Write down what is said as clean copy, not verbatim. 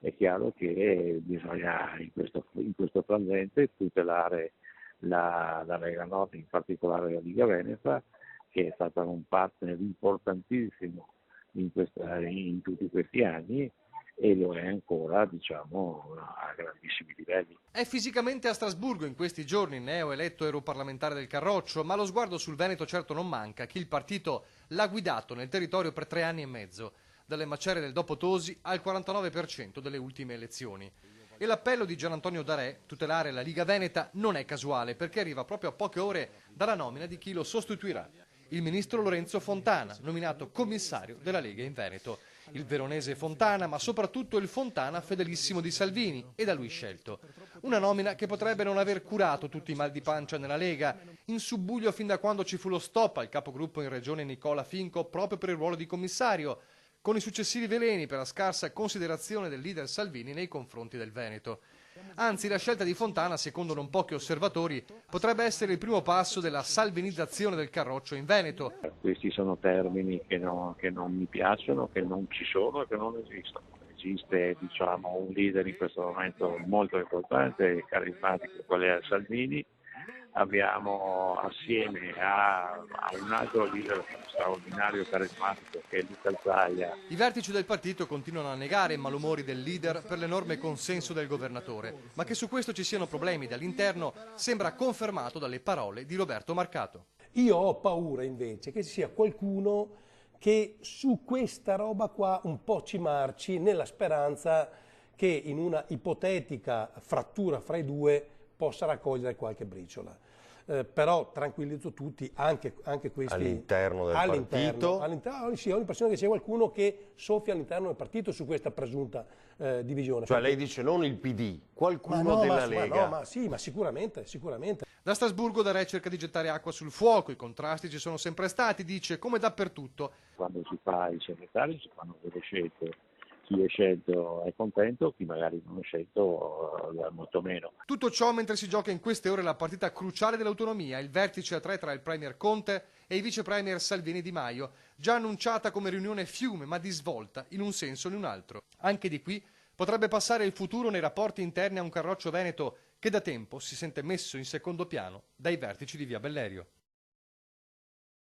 È chiaro che bisogna in questo frangente tutelare la Lega Nord, in particolare la Liga Veneta, che è stata un partner importantissimo in tutti questi anni e lo è ancora, diciamo, a grandissimi livelli. È fisicamente a Strasburgo in questi giorni, neoeletto europarlamentare del Carroccio, ma lo sguardo sul Veneto certo non manca. Chi il partito l'ha guidato nel territorio per 3 anni e mezzo, dalle macerie del dopo Tosi al 49% delle ultime elezioni. E l'appello di Gian Antonio Darè, tutelare la Liga Veneta, non è casuale, perché arriva proprio a poche ore dalla nomina di chi lo sostituirà. Il ministro Lorenzo Fontana, nominato commissario della Lega in Veneto. Il veronese Fontana, ma soprattutto il Fontana fedelissimo di Salvini e da lui scelto. Una nomina che potrebbe non aver curato tutti i mal di pancia nella Lega, in subbuglio fin da quando ci fu lo stop al capogruppo in regione Nicola Finco proprio per il ruolo di commissario, con i successivi veleni per la scarsa considerazione del leader Salvini nei confronti del Veneto. Anzi, la scelta di Fontana, secondo non pochi osservatori, potrebbe essere il primo passo della salvinizzazione del Carroccio in Veneto. Questi sono termini che non mi piacciono, che non ci sono e che non esistono. Esiste, diciamo, un leader in questo momento molto importante e carismatico, qual è Salvini. Abbiamo assieme a un altro leader straordinario e carismatico che è Luca Zaia. I vertici del partito continuano a negare i malumori del leader per l'enorme consenso del governatore, ma che su questo ci siano problemi dall'interno sembra confermato dalle parole di Roberto Marcato. Io ho paura invece che ci sia qualcuno che su questa roba qua un po' ci marci, nella speranza che in una ipotetica frattura fra i due possa raccogliere qualche briciola. Però tranquillizzo tutti, anche questi... All'interno del partito? Sì, ho l'impressione che c'è qualcuno che soffia all'interno del partito su questa presunta divisione. Cioè lei dice non il PD, qualcuno della Lega? Ma sì, ma sicuramente. Da Strasburgo Darè cerca di gettare acqua sul fuoco, i contrasti ci sono sempre stati, dice, come dappertutto. Quando si fa il segretario si fanno delle scelte. Chi è scelto è contento, chi magari non è scelto molto meno. Tutto ciò mentre si gioca in queste ore la partita cruciale dell'autonomia, il vertice a 3 tra il premier Conte e i vice premier Salvini e Di Maio, già annunciata come riunione fiume ma di svolta in un senso o in un altro. Anche di qui potrebbe passare il futuro nei rapporti interni a un Carroccio veneto che da tempo si sente messo in secondo piano dai vertici di Via Bellerio.